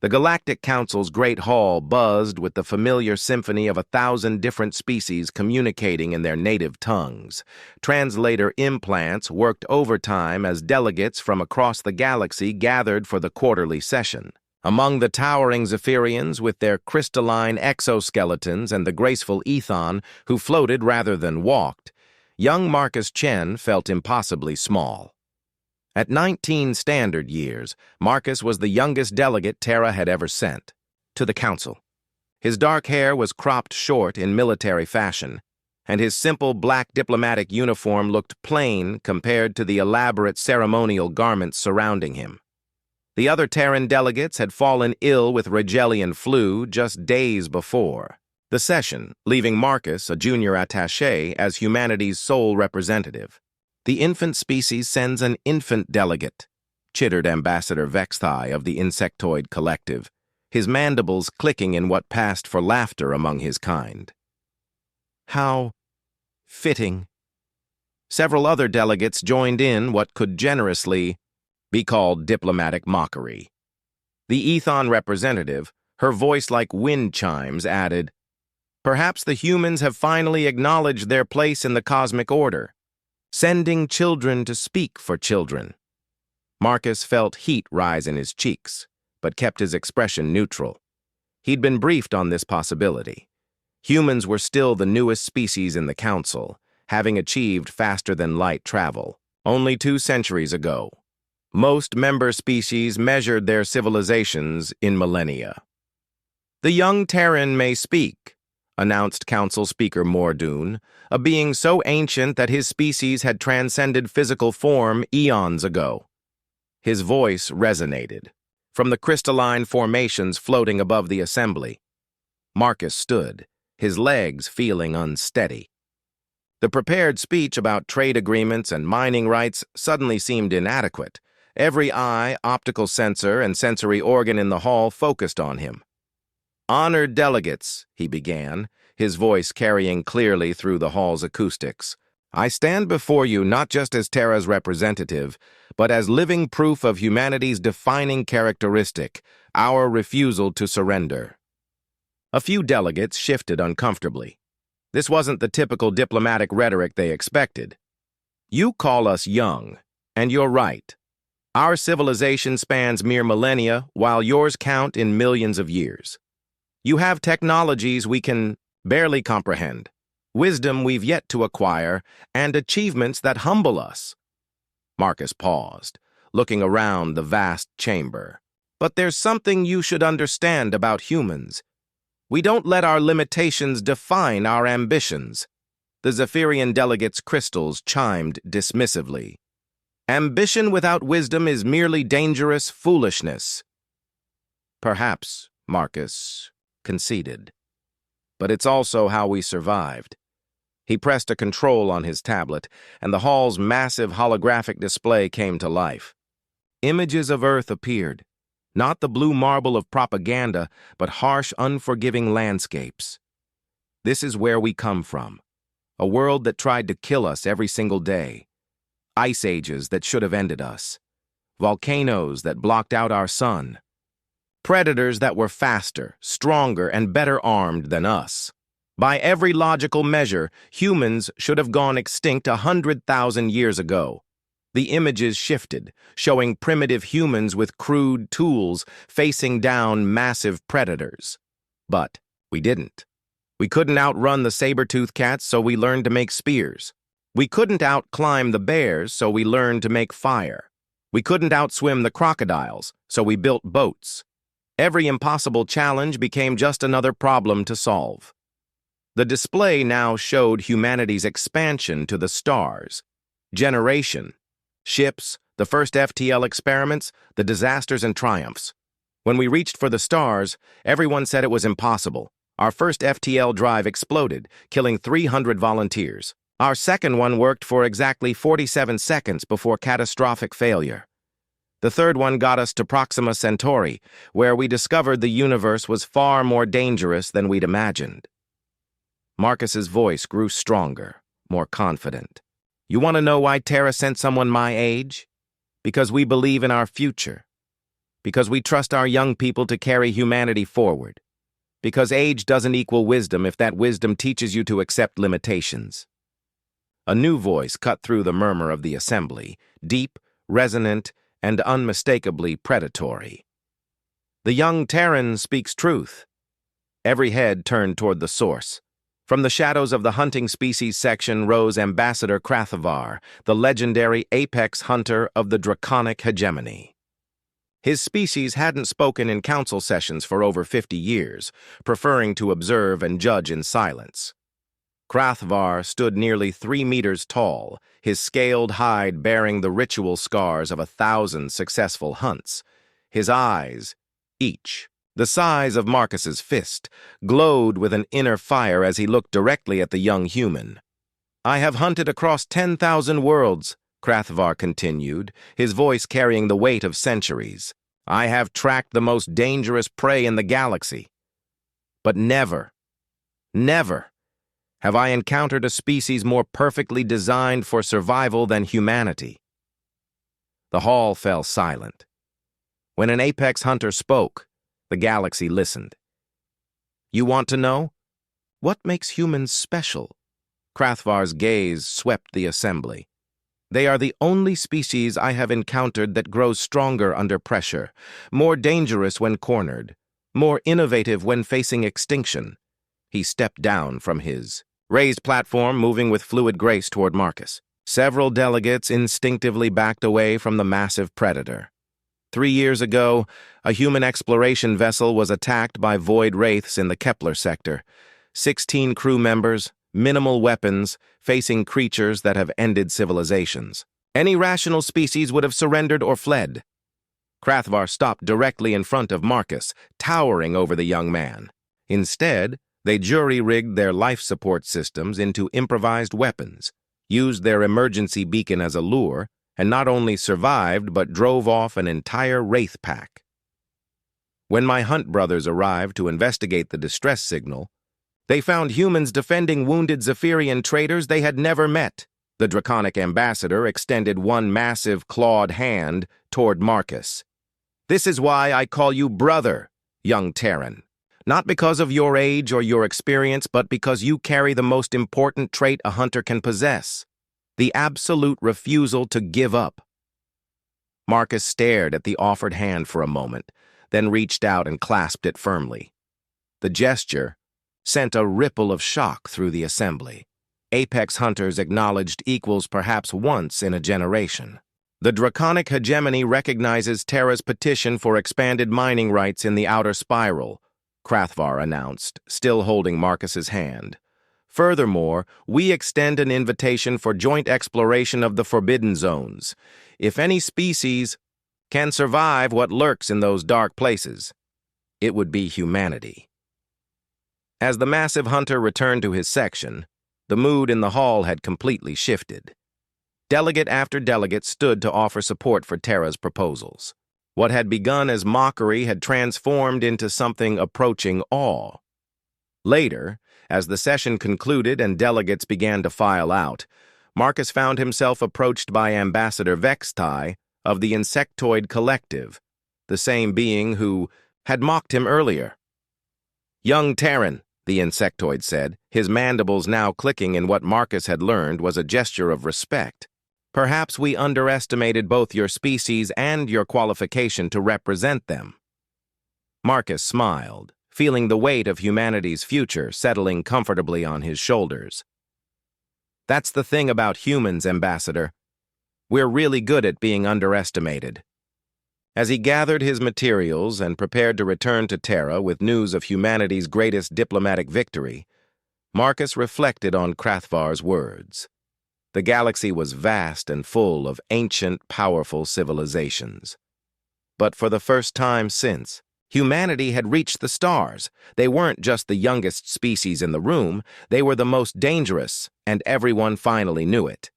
The Galactic Council's great hall buzzed with the familiar symphony of 1,000 different species communicating in their native tongues. Translator implants worked overtime as delegates from across the galaxy gathered for the quarterly session. Among the towering Zephyrians with their crystalline exoskeletons and the graceful Ethon who floated rather than walked, young Marcus Chen felt impossibly small. At 19 standard years, Marcus was the youngest delegate Terra had ever sent to the council. His dark hair was cropped short in military fashion, and his simple black diplomatic uniform looked plain compared to the elaborate ceremonial garments surrounding him. The other Terran delegates had fallen ill with Rigelian flu just days before the session, leaving Marcus, a junior attaché, as humanity's sole representative. The infant species sends an infant delegate, chittered Ambassador Vexthai of the Insectoid Collective, his mandibles clicking in what passed for laughter among his kind. How fitting. Several other delegates joined in what could generously be called diplomatic mockery. The Ethon representative, her voice like wind chimes, added, "Perhaps the humans have finally acknowledged their place in the cosmic order, sending children to speak for children." Marcus felt heat rise in his cheeks, but kept his expression neutral. He'd been briefed on this possibility. Humans were still the newest species in the Council, having achieved faster-than-light travel only 2 centuries ago. Most member species measured their civilizations in millennia. "The young Terran may speak," announced Council Speaker Mordoon, a being so ancient that his species had transcended physical form eons ago. His voice resonated from the crystalline formations floating above the assembly. Marcus stood, his legs feeling unsteady. The prepared speech about trade agreements and mining rights suddenly seemed inadequate. Every eye, optical sensor, and sensory organ in the hall focused on him. "Honored delegates," he began, his voice carrying clearly through the hall's acoustics. "I stand before you not just as Terra's representative, but as living proof of humanity's defining characteristic, our refusal to surrender." A few delegates shifted uncomfortably. This wasn't the typical diplomatic rhetoric they expected. "You call us young, and you're right. Our civilization spans mere millennia, while yours count in millions of years. You have technologies we can barely comprehend, wisdom we've yet to acquire, and achievements that humble us." Marcus paused, looking around the vast chamber. "But there's something you should understand about humans. We don't let our limitations define our ambitions." The Zephyrian delegate's crystals chimed dismissively. "Ambition without wisdom is merely dangerous foolishness." "Perhaps," Marcus conceded. "But it's also how we survived." He pressed a control on his tablet, and the hall's massive holographic display came to life. Images of Earth appeared, not the blue marble of propaganda, but harsh, unforgiving landscapes. "This is where we come from, a world that tried to kill us every single day. Ice ages that should have ended us. Volcanoes that blocked out our sun. Predators that were faster, stronger, and better armed than us. By every logical measure, humans should have gone extinct 100,000 years ago." The images shifted, showing primitive humans with crude tools facing down massive predators. But we didn't. We couldn't outrun the saber-toothed cats, so we learned to make spears. We couldn't outclimb the bears, so we learned to make fire. We couldn't outswim the crocodiles, so we built boats. Every impossible challenge became just another problem to solve. The display now showed humanity's expansion to the stars. Generation. Ships, the first FTL experiments, the disasters and triumphs. When we reached for the stars, everyone said it was impossible. Our first FTL drive exploded, killing 300 volunteers. Our second one worked for exactly 47 seconds before catastrophic failure. The third one got us to Proxima Centauri, where we discovered the universe was far more dangerous than we'd imagined. Marcus's voice grew stronger, more confident. "You want to know why Terra sent someone my age? Because we believe in our future. Because we trust our young people to carry humanity forward. Because age doesn't equal wisdom if that wisdom teaches you to accept limitations. A new voice cut through the murmur of the assembly, deep, resonant, and unmistakably predatory. The young Terran speaks truth. Every head turned toward the source. From the shadows of the hunting species section rose Ambassador Krathavar, the legendary apex hunter of the draconic hegemony. His species hadn't spoken in council sessions for over 50 years, preferring to observe and judge in silence. Krathavar stood nearly 3 meters tall, his scaled hide bearing the ritual scars of 1,000 successful hunts. His eyes, each the size of Marcus's fist, glowed with an inner fire as he looked directly at the young human. "I have hunted across 10,000 worlds," Krathavar continued, his voice carrying the weight of centuries. "I have tracked the most dangerous prey in the galaxy. But never, never have I encountered a species more perfectly designed for survival than humanity." The hall fell silent. When an apex hunter spoke, the galaxy listened. "You want to know? What makes humans special?" Krathavar's gaze swept the assembly. "They are the only species I have encountered that grows stronger under pressure, more dangerous when cornered, more innovative when facing extinction." He stepped down from his raised platform, moving with fluid grace toward Marcus. Several delegates instinctively backed away from the massive predator. 3 years ago, a human exploration vessel was attacked by void wraiths in the Kepler sector. 16 crew members, minimal weapons, facing creatures that have ended civilizations. Any rational species would have surrendered or fled. Krathavar stopped directly in front of Marcus, towering over the young man. Instead, they jury-rigged their life support systems into improvised weapons, used their emergency beacon as a lure, and not only survived but drove off an entire wraith pack. When my hunt brothers arrived to investigate the distress signal, they found humans defending wounded Zephyrian traders they had never met. The draconic ambassador extended one massive clawed hand toward Marcus. "This is why I call you brother, young Terran. Not because of your age or your experience, but because you carry the most important trait a hunter can possess: the absolute refusal to give up." Marcus stared at the offered hand for a moment, then reached out and clasped it firmly. The gesture sent a ripple of shock through the assembly. Apex hunters acknowledged equals perhaps once in a generation. The draconic hegemony recognizes Terra's petition for expanded mining rights in the outer spiral, Krathavar announced, still holding Marcus's hand. "Furthermore, we extend an invitation for joint exploration of the forbidden zones. If any species can survive what lurks in those dark places, it would be humanity." As the massive hunter returned to his section, the mood in the hall had completely shifted. Delegate after delegate stood to offer support for Terra's proposals. What had begun as mockery had transformed into something approaching awe. Later, as the session concluded and delegates began to file out, Marcus found himself approached by Ambassador Vextai of the Insectoid Collective, the same being who had mocked him earlier. "Young Terran," the insectoid said, his mandibles now clicking in what Marcus had learned was a gesture of respect. "Perhaps we underestimated both your species and your qualification to represent them." Marcus smiled, feeling the weight of humanity's future settling comfortably on his shoulders. "That's the thing about humans, Ambassador. We're really good at being underestimated." As he gathered his materials and prepared to return to Terra with news of humanity's greatest diplomatic victory, Marcus reflected on Krathavar's words. The galaxy was vast and full of ancient, powerful civilizations. But for the first time since, humanity had reached the stars. They weren't just the youngest species in the room, they were the most dangerous, and everyone finally knew it.